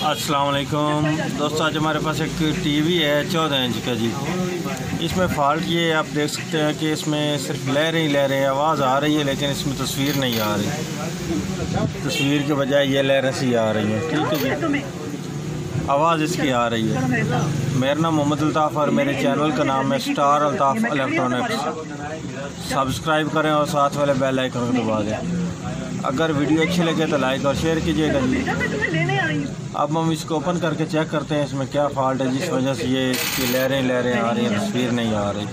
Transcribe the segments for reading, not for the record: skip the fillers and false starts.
अस्सलाम वालेकुम दोस्तों, आज हमारे पास एक टीवी है 14 इंच का जी। इसमें फ़ॉल्ट ये आप देख सकते हैं कि इसमें सिर्फ लहरें ही आवाज़ आ रही है, लेकिन इसमें तस्वीर नहीं आ रही। तस्वीर के बजाय ये लहरें सी आ रही हैं। ठीक है जी, आवाज़ इसकी आ रही है। मेरा नाम मोहम्मद अल्ताफ़ और मेरे चैनल का नाम है स्टार अल्ताफ़ इलेक्ट्रॉनिक्स। सब्सक्राइब करें और साथ वाले बेल आइकन को दबा दें। अगर वीडियो अच्छी लगे तो लाइक और शेयर कीजिएगा जी। अब हम इसको ओपन करके चेक करते हैं इसमें क्या फ़ॉल्ट है जिस वजह से ये इसकी लहरें आ रही हैं, तस्वीर नहीं आ रही।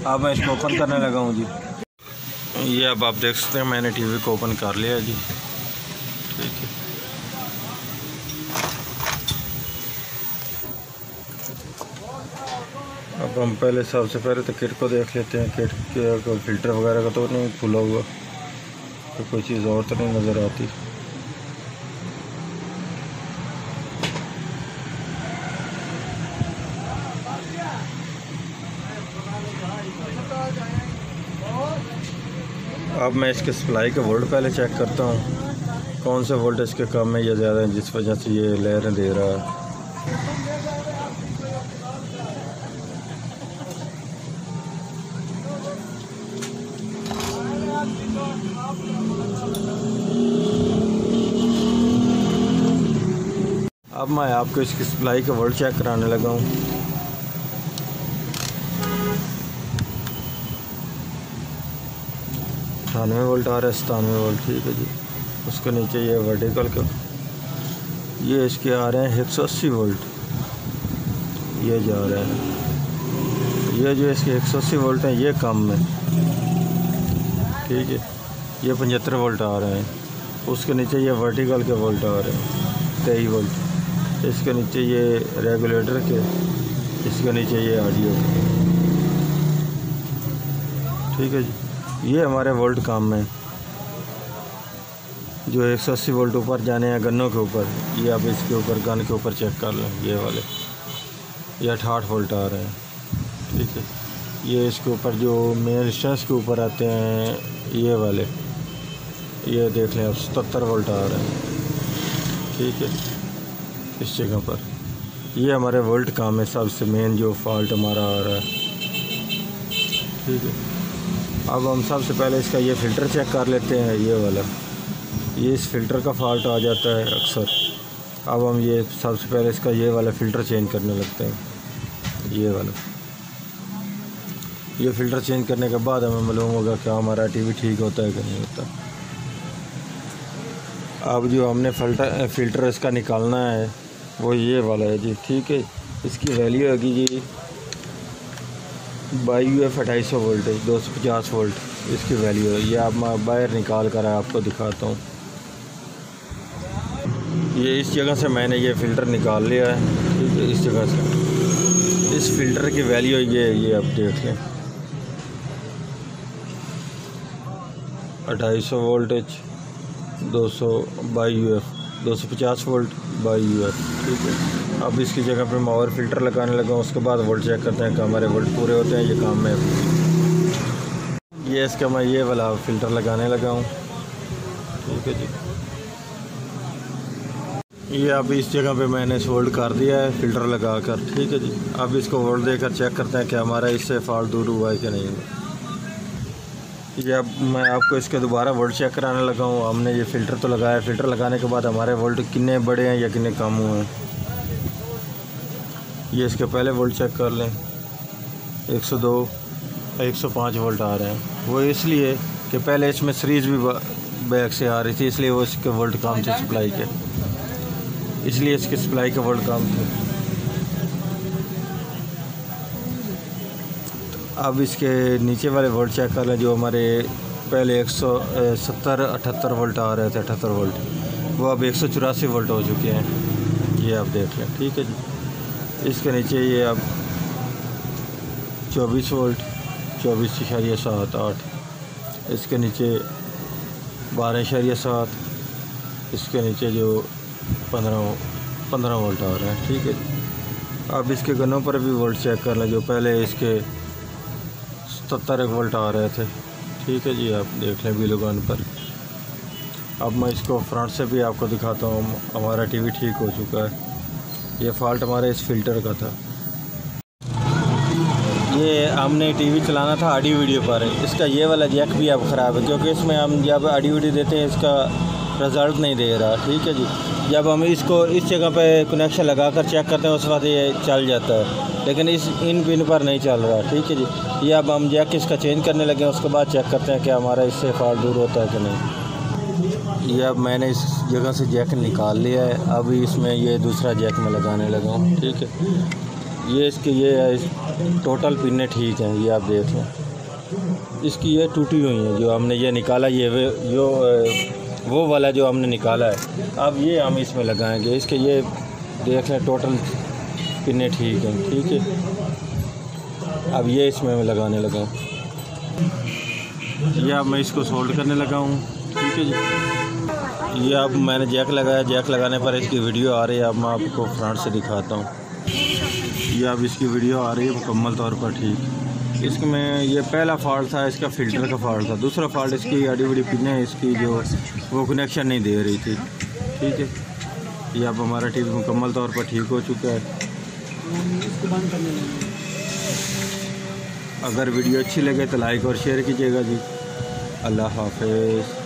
अब मैं इसको ओपन करने लगा हूँ जी। ये अब आप देख सकते हैं मैंने टीवी को ओपन कर लिया जी। ठीक है, अब हम सबसे पहले तो किट को देख लेते हैं। किट के फ़िल्टर वगैरह का तो नहीं खुला हुआ, तो कोई चीज़ और तो नहीं नज़र आती। अब मैं इसके सप्लाई के वोल्ट पहले चेक करता हूँ, कौन से वोल्ट इसके कम है या ज़्यादा है जिस वजह से ये लहरें दे रहा है। अब मैं आपको इसकी सप्लाई का वोल्ट चेक कराने लगा हूँ। 98 वोल्ट आ रहा है, 97 वोल्ट। ठीक है जी। उसके नीचे ये वर्टिकल का ये इसके आ रहे हैं 180 वोल्ट। ये जा रहे हैं, ये जो इसके 180 वोल्ट हैं ये कम है। ठीक है, ये 75 वोल्ट आ रहे हैं। उसके नीचे ये वर्टिकल के वोल्ट आ रहे हैं 23 वोल्ट। इसके नीचे ये रेगुलेटर के, इसके नीचे ये ऑडियो। ठीक है जी, ये हमारे वोल्ट काम है। जो 180 वोल्ट ऊपर जाने हैं गन्नों के ऊपर, ये आप इसके ऊपर गन के ऊपर चेक कर लें। ये वाले ये 68 वोल्ट आ रहे हैं। ठीक है, ये इसके ऊपर जो मेन रेजिस्टेंस के ऊपर आते हैं ये वाले, ये देख लें आप 77 वोल्ट आ रहे हैं। ठीक है, इस जगह पर ये हमारे वोल्ट काम है। सबसे मेन जो फॉल्ट हमारा आ रहा है। ठीक है, अब हम सबसे पहले इसका ये फ़िल्टर चेक कर लेते हैं। ये वाला, ये इस फ़िल्टर का फॉल्ट आ जाता है अक्सर। अब हम ये सबसे पहले इसका ये वाला फ़िल्टर चेंज करने लगते हैं। ये वाला ये फ़िल्टर चेंज करने के बाद हमें मालूम होगा क्या हमारा टीवी ठीक होता है कि नहीं होता। अब जो हमने फ़िल्टर इसका निकालना है वो ये वाला है जी। ठीक है, इसकी वैल्यू होगी जी UF 2800 वोल्ट है, 250 वोल्ट इसकी वैल्यू है। ये अब मैं बाहर निकाल कर आपको दिखाता हूँ। ये इस जगह से मैंने ये फ़िल्टर निकाल लिया है। ठीक है, इस जगह से इस फ़िल्टर की वैल्यू ये आप देख लें 2800 वोल्टेज 222 UF 250 वोल्ट UF। ठीक है, अब इसकी जगह पे मैं और फ़िल्टर लगाने लगा हूँ। उसके बाद वोल्ट चेक करते हैं कि हमारे वोल्ट पूरे होते हैं। ये काम में ये इसका मैं ये वाला फ़िल्टर लगाने लगा हूँ। ठीक है जी, ये अब इस जगह पे मैंने सोल्ड कर दिया है फ़िल्टर लगा कर। ठीक है जी, अब इसको वोल्ट देकर चेक करते हैं कि हमारा इससे फॉल्ट दूर हुआ है कि नहीं हुआ। ये अब मैं आपको इसके दोबारा वोल्ट चेक कराने लगा हूँ। हमने ये फ़िल्टर तो लगाया, फ़िल्टर लगाने के बाद हमारे वोल्ट कितने बड़े हैं या कितने कम हुए हैं। ये इसके पहले वोल्ट चेक कर लें, 102 105 वोल्ट आ रहे हैं। वो इसलिए कि पहले इसमें सीरीज़ भी बैक से आ रही थी, इसलिए वो इसके वोल्ट कम थे सप्लाई के, इसलिए इसके सप्लाई के वोल्ट कम थे। अब इसके नीचे वाले वोल्ट चेक कर लें। जो हमारे पहले 178 वोल्ट आ रहे थे, 78 वोल्ट, वो अब 184 वोल्ट हो चुके हैं। ये आप देख लें। ठीक है जी, इसके नीचे ये अब 24 वोल्ट 24.78। इसके नीचे 12.7। इसके नीचे जो 15 वोल्ट आ रहे हैं। ठीक है, अब इसके गनों पर भी वोल्ट चेक कर लें। जो पहले इसके 77 वोल्ट आ रहे थे। ठीक है जी, आप देख लें बिलो गन पर अब मैं इसको फ्रंट से भी आपको दिखाता हूँ। हमारा टीवी ठीक हो चुका है। ये फॉल्ट हमारे इस फ़िल्टर का था। ये हमने टीवी चलाना था ऑडियो वीडियो पर, इसका ये वाला जैक भी अब ख़राब है, क्योंकि इसमें हम जब ऑडियो वीडियो देते हैं इसका रिज़ल्ट नहीं दे रहा। ठीक है जी, जब हम इसको इस जगह पे कनेक्शन लगाकर चेक करते हैं उस वक्त ये चल जाता है, लेकिन इन पिन पर नहीं चल रहा। ठीक है जी, ये अब हम जैक इसका चेंज करने लगे, उसके बाद चेक करते हैं कि हमारा इससे फॉल्ट दूर होता है कि नहीं। ये अब मैंने इस जगह से जैक निकाल लिया है, अब इसमें ये दूसरा जैक में लगाने लगा हूँ। ठीक है, ये इसकी ये टोटल पिनें ठीक हैं, ये आप देख लें। इसकी ये टूटी हुई हैं जो हमने ये निकाला, ये वो वाला जो हमने निकाला है, अब ये हम इसमें लगाएंगे। इसके ये देख लें टोटल पिनें ठीक हैं। ठीक है, अब ये इसमें मैं लगाने लगा हूँ। ये अब मैं इसको सोल्ड करने लगा हूँ। ठीक है जी, ये अब मैंने जैक लगाया, जैक लगाने पर इसकी वीडियो आ रही है। अब मैं आपको फ्रंट से दिखाता हूँ। ये अब इसकी वीडियो आ रही है मुकम्मल तौर पर ठीक। इसमें ये पहला फॉल्ट था, इसका फ़िल्टर का फॉल्ट था। दूसरा फॉल्ट इसकी आड़ी बड़ी पिनें इसकी जो वो कनेक्शन नहीं दे रही थी। ठीक है, ये अब हमारा टीवी मुकम्मल तौर पर ठीक हो चुका है। अगर वीडियो अच्छी लगे तो लाइक और शेयर कीजिएगा जी। अल्लाह हाफ़िज़।